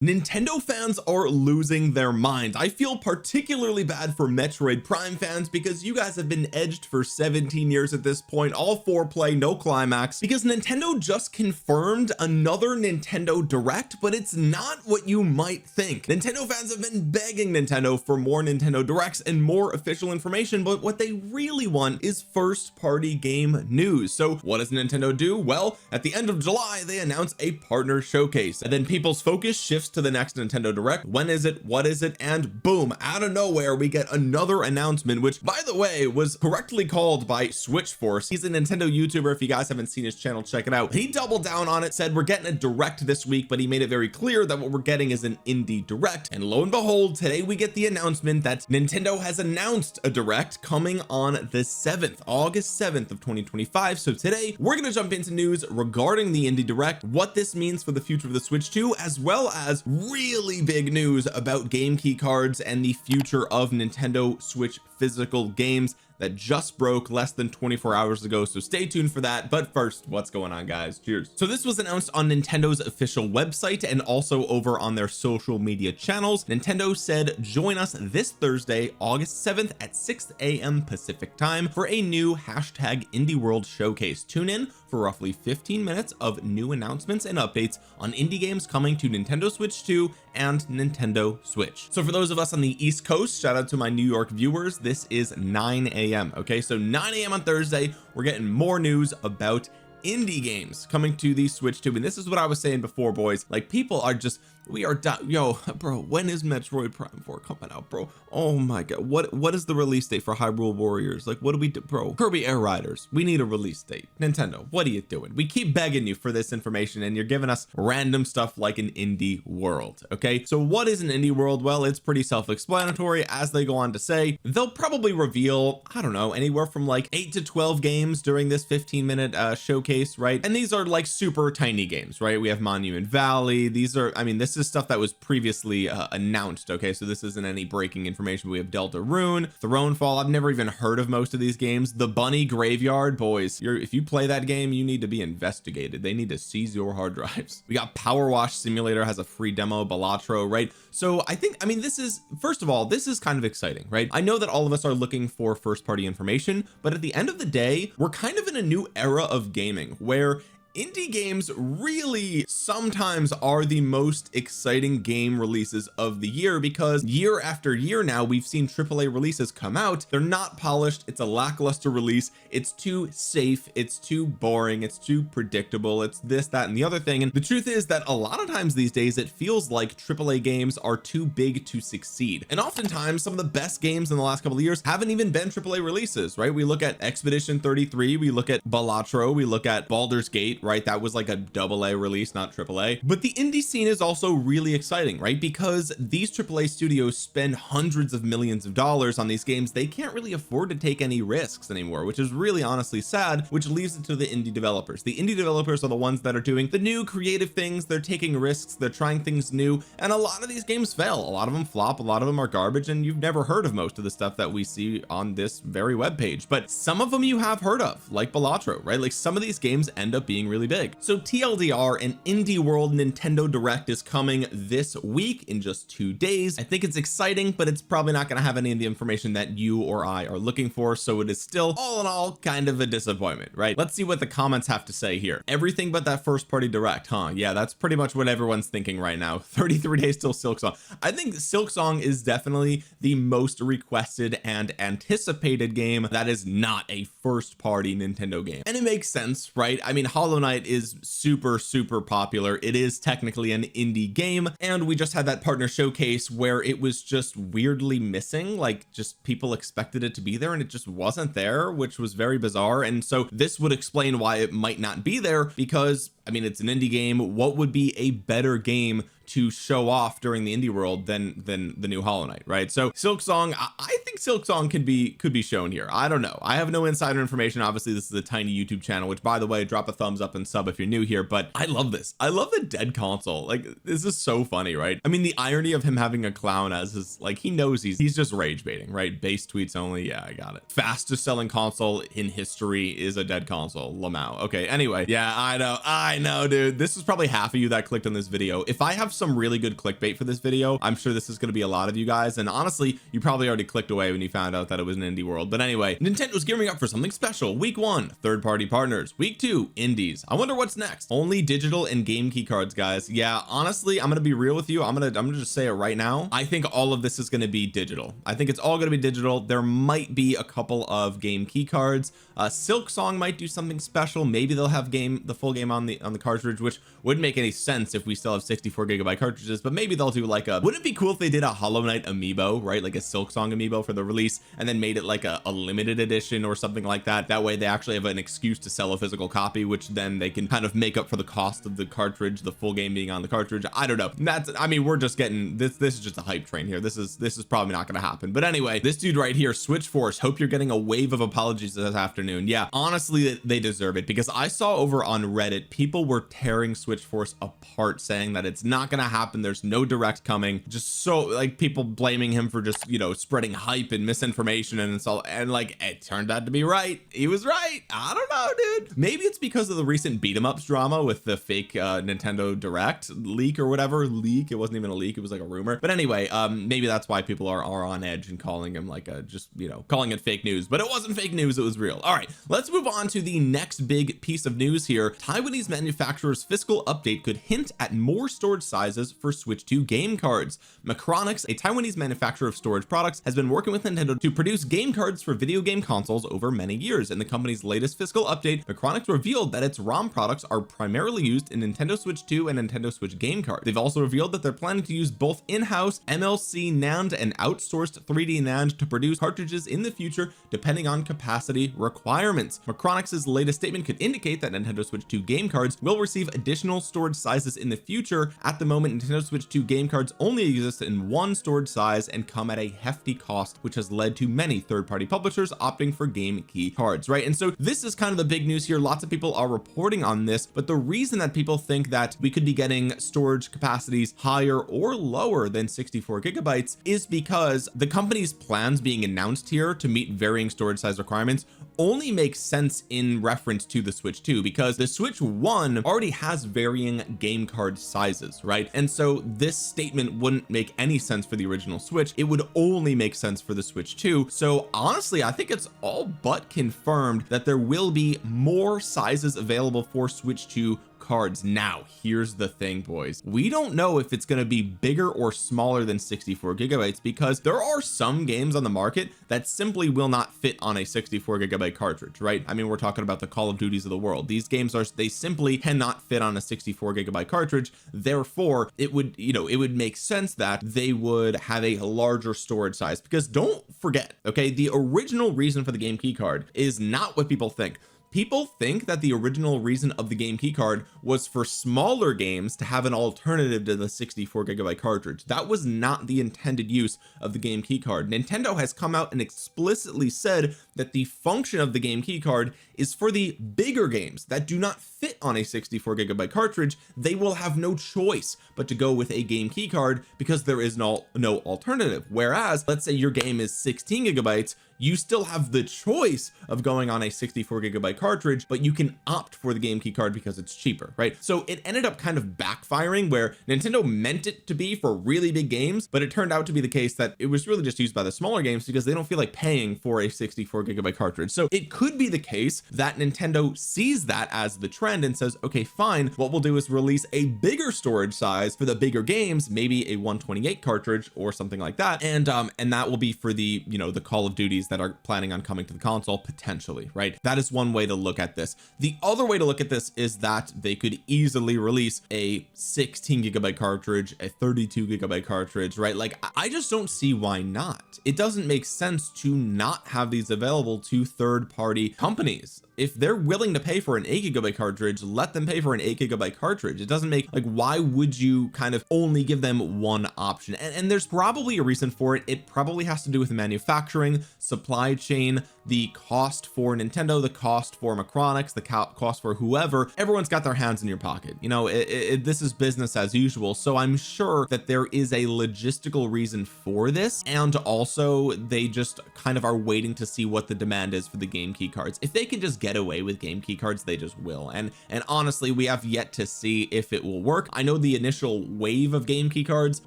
Nintendo fans are losing their minds. I feel particularly bad for Metroid Prime fans because you guys have been edged for 17 years at this point, all foreplay, no climax, because Nintendo just confirmed another Nintendo Direct, but it's not what you might think. Nintendo fans have been begging Nintendo for more Nintendo Directs and more official information, but what they really want is first party game news. So what does Nintendo do? Well, at the end of July they announce a partner showcase, and then people's focus shifts to the next Nintendo Direct. When is it? What is it? And boom, out of nowhere we get another announcement, which by the way was correctly called by Switch Force. He's a Nintendo YouTuber. If you guys haven't seen his channel, check it out. He doubled down on it, said we're getting a Direct this week, but he made it very clear that what we're getting is an indie Direct. And lo and behold, today we get the announcement that Nintendo has announced a Direct coming on the 7th, August 7th of 2025. So today we're going to jump into news regarding the indie Direct, what this means for the future of the Switch 2, as well as really big news about game key cards and the future of Nintendo Switch physical games that just broke less than 24 hours ago. So stay tuned for that. But first, what's going on, guys? Cheers. So this was announced on Nintendo's official website and also over on their social media channels. Nintendo said join us this Thursday, August 7th at 6 a.m. Pacific time for a new #Indie World showcase. Tune in for roughly 15 minutes of new announcements and updates on indie games coming to Nintendo Switch 2 and Nintendo Switch. So for those of us on the East Coast, shout out to my New York viewers, this is 9 a.m. okay, so 9 a.m. on Thursday we're getting more news about indie games coming to the Switch 2. And this is what I was saying before, boys, like people are just, we are yo bro, when is Metroid Prime 4 coming out, bro? Oh my god, what is the release date for Hyrule Warriors? Like, what do we do, bro? Kirby Air Riders, we need a release date. Nintendo, what are you doing? We keep begging you for this information and you're giving us random stuff like an indie world. Okay, so what is an indie world? Well, it's pretty self-explanatory. As they go on to say, they'll probably reveal, I don't know, anywhere from like 8 to 12 games during this 15-minute showcase, right? And these are like super tiny games, right? We have Monument Valley. These are, I mean, this is stuff that was previously announced. Okay, so this isn't any breaking information. We have Delta Rune, Thronefall. I've never even heard of most of these games. The Bunny Graveyard, boys, if you play that game, you need to be investigated. They need to seize your hard drives. We got Power Wash Simulator has a free demo, Balatro, right? So I think, I mean, this is, first of all, this is kind of exciting, right? I know that all of us are looking for first party information, but at the end of the day, we're kind of in a new era of gaming where indie games really sometimes are the most exciting game releases of the year, because year after year now we've seen AAA releases come out. They're not polished. It's a lackluster release. It's too safe. It's too boring. It's too predictable. It's this, that, and the other thing. And the truth is that a lot of times these days it feels like AAA games are too big to succeed. And oftentimes some of the best games in the last couple of years haven't even been AAA releases, right? We look at Expedition 33, we look at Balatro, we look at Baldur's Gate, right? That was like a AA release, not AAA. But the indie scene is also really exciting, right? Because these AAA studios spend hundreds of millions of dollars on these games. They can't really afford to take any risks anymore, which is really honestly sad, which leaves it to the indie developers. The indie developers are the ones that are doing the new creative things. They're taking risks, they're trying things new, and a lot of these games fail. A lot of them flop, a lot of them are garbage, and you've never heard of most of the stuff that we see on this very webpage. But some of them you have heard of, like Balatro, right? Like some of these games end up being really big. So TLDR, an Indie World Nintendo Direct is coming this week in just 2 days. I think it's exciting, but it's probably not going to have any of the information that you or I are looking for. So it is still all in all kind of a disappointment, right? Let's see what the comments have to say here. Everything but that first party Direct, huh? Yeah, that's pretty much what everyone's thinking right now. 33 days till Silksong. I think Silksong is definitely the most requested and anticipated game that is not a first party Nintendo game. And it makes sense, right? I mean, Hollow Knight is super popular. It is technically an indie game, and we just had that partner showcase where it was just weirdly missing, like just people expected it to be there and it just wasn't there, which was very bizarre. And so this would explain why it might not be there, because I mean, it's an indie game. What would be a better game to show off during the indie world than the new Hollow Knight, right? So Silksong, I think Silksong could be shown here. I don't know, I have no insider information. Obviously this is a tiny YouTube channel, which by the way, drop a thumbs up and sub if you're new here, but I love this. I love the dead console. Like, this is so funny, right? I mean, the irony of him having a clown as his, like, he knows he's just rage baiting, right? Base tweets only. Yeah, I got it. Fastest selling console in history is a dead console, Lamau. Okay, anyway, yeah, I know dude, this is probably half of you that clicked on this video. If I have some really good clickbait for this video. I'm sure this is going to be a lot of you guys, and honestly you probably already clicked away when you found out that it was an indie world. But anyway, Nintendo's gearing up for something special. Week 1, third-party partners. Week 2, indies. I wonder what's next. Only digital and game key cards, guys. Yeah, honestly, I'm gonna be real with you. I'm gonna just say it right now. I think all of this is going to be digital. I think it's all going to be digital. There might be a couple of game key cards. Silksong might do something special. Maybe they'll have the full game on the cartridge, which wouldn't make any sense if we still have 64 GB cartridges. But maybe they'll do like a, wouldn't it be cool if they did a Hollow Knight amiibo, right? Like a Silksong amiibo for the release, and then made it like a limited edition or something like that. That way they actually have an excuse to sell a physical copy, which then they can kind of make up for the cost of the cartridge, the full game being on the cartridge. I don't know. I mean, we're just getting this is just a hype train here. This is probably not going to happen. But anyway, this dude right here, Switch Force, hope you're getting a wave of apologies this afternoon. Yeah, honestly, they deserve it, because I saw over on Reddit people were tearing Switch Force apart, saying that it's not going to happen, there's no direct coming, just so like people blaming him for just, you know, spreading hype and misinformation, and it's all, and like it turned out to be right. He was right. I don't know, dude. Maybe it's because of the recent beat 'em ups drama with the fake Nintendo Direct leak or whatever. Leak, it wasn't even a leak, it was like a rumor. But anyway, maybe that's why people are on edge and calling him like a, just, you know, calling it fake news. But it wasn't fake news, it was real. All right, let's move on to the next big piece of news here. Taiwanese manufacturer's fiscal update could hint at more storage sizes for Switch 2 game cards. Macronix, a Taiwanese manufacturer of storage products, has been working with Nintendo to produce game cards for video game consoles over many years. In the company's latest fiscal update, Macronix revealed that its ROM products are primarily used in Nintendo Switch 2 and Nintendo Switch game cards. They've also revealed that they're planning to use both in-house MLC NAND and outsourced 3D NAND to produce cartridges in the future, depending on capacity requirements. Macronix's latest statement could indicate that Nintendo Switch 2 game cards will receive additional storage sizes in the future. At the moment, Nintendo Switch 2 game cards only exist in one storage size and come at a hefty cost, which has led to many third-party publishers opting for game key cards, right? And so this is kind of the big news here. Lots of people are reporting on this, but the reason that people think that we could be getting storage capacities higher or lower than 64 GB is because the company's plans being announced here to meet varying storage size requirements only makes sense in reference to the Switch 2, because the Switch 1 already has varying game card sizes, right? And so this statement wouldn't make any sense for the original Switch. It would only make sense for the Switch 2. So honestly, I think it's all but confirmed that there will be more sizes available for Switch 2 cards. Now here's the thing, boys, we don't know if it's going to be bigger or smaller than 64 GB, because there are some games on the market that simply will not fit on a 64 GB cartridge, right? I mean, we're talking about the Call of Duties of the world. These games they simply cannot fit on a 64 GB cartridge. Therefore, it would, you know, it would make sense that they would have a larger storage size, because don't forget, okay, the original reason for the game key card is not what people think. People think that the original reason of the game key card was for smaller games to have an alternative to the 64 GB cartridge. That was not the intended use of the game key card. Nintendo has come out and explicitly said that the function of the game key card is for the bigger games that do not fit on a 64 GB cartridge. They will have no choice but to go with a game key card, because there is no alternative. Whereas let's say your game is 16 GB, you still have the choice of going on a 64 GB cartridge, but you can opt for the game key card because it's cheaper, right? So it ended up kind of backfiring, where Nintendo meant it to be for really big games, but it turned out to be the case that it was really just used by the smaller games because they don't feel like paying for a 64 GB cartridge. So it could be the case that Nintendo sees that as the trend and says, okay, fine, what we'll do is release a bigger storage size for the bigger games, maybe a 128 cartridge or something like that, and that will be for the, you know, the Call of Duties that are planning on coming to the console potentially, right? That is one way to look at this. The other way to look at this is that they could easily release a 16 GB cartridge, a 32 GB cartridge, right? Like, I just don't see why not. It doesn't make sense to not have these available to third-party companies. If they're willing to pay for an 8 GB cartridge, let them pay for an 8 GB cartridge. It doesn't make, like, why would you kind of only give them one option? And there's probably a reason for it. It probably has to do with manufacturing, supply chain, the cost for Nintendo, the cost for Macronix, the cost for whoever. Everyone's got their hands in your pocket, you know. This is business as usual. So I'm sure that there is a logistical reason for this, and also they just kind of are waiting to see what the demand is for the game key cards. If they can just get get away with game key cards, they just will. And honestly, we have yet to see if it will work. I know the initial wave of game key cards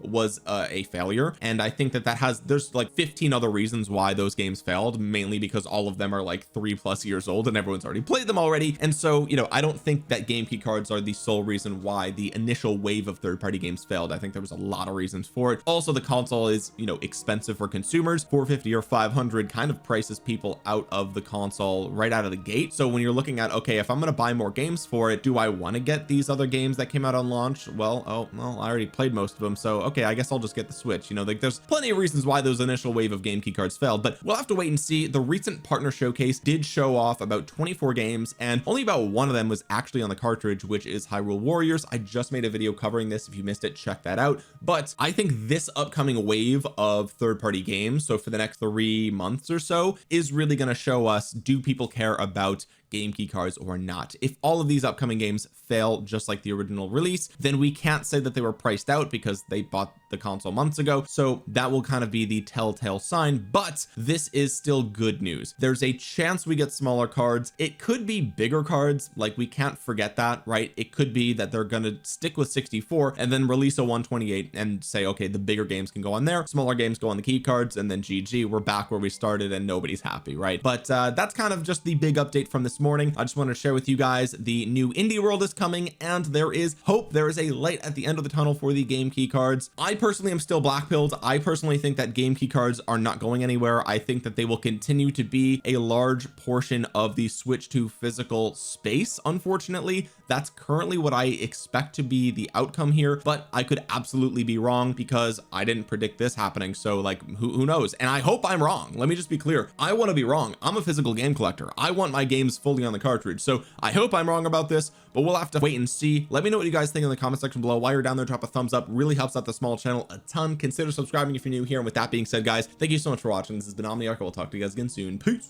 was a failure, and I think that there's like 15 other reasons why those games failed, mainly because all of them are like 3+ years old and everyone's already played them already. And so, you know, I don't think that game key cards are the sole reason why the initial wave of third-party games failed. I think there was a lot of reasons for it. Also, the console is, you know, expensive for consumers. 450 or 500 kind of prices people out of the console right out of the gate. So when you're looking at, okay, if I'm going to buy more games for it, do I want to get these other games that came out on launch? Well, I already played most of them, so okay, I guess I'll just get the Switch. You know, like there's plenty of reasons why those initial wave of game key cards failed, but we'll have to wait and see. The recent partner showcase did show off about 24 games, and only about one of them was actually on the cartridge, which is Hyrule Warriors. I just made a video covering this. If you missed it, check that out. But I think this upcoming wave of third-party games, so for the next 3 months or so, is really going to show us, do people care about game key cards or not? If all of these upcoming games fail just like the original release, then we can't say that they were priced out because they bought the console months ago. So that will kind of be the telltale sign, but this is still good news. There's a chance we get smaller cards. It could be bigger cards, like we can't forget that, right? It could be that they're going to stick with 64 and then release a 128 and say, okay, the bigger games can go on there, smaller games go on the key cards, and then GG, we're back where we started and nobody's happy, right? But that's kind of just the big update from this morning. I just want to share with you guys the new indie world is coming, and there is hope. There is a light at the end of the tunnel for the game key cards. I personally am still black-pilled. I personally think that game key cards are not going anywhere. I think that they will continue to be a large portion of the switch to physical space. Unfortunately, that's currently what I expect to be the outcome here, but I could absolutely be wrong because I didn't predict this happening. So like, who knows? And I hope I'm wrong. Let me just be clear. I want to be wrong. I'm a physical game collector. I want my games fully on the cartridge. So I hope I'm wrong about this, but we'll have to wait and see. Let me know what you guys think in the comment section below. While you're down there, drop a thumbs up. Really helps out the small channel a ton. Consider subscribing if you're new here. And with that being said, guys, thank you so much for watching. This has been Omniarch. I will talk to you guys again soon. Peace.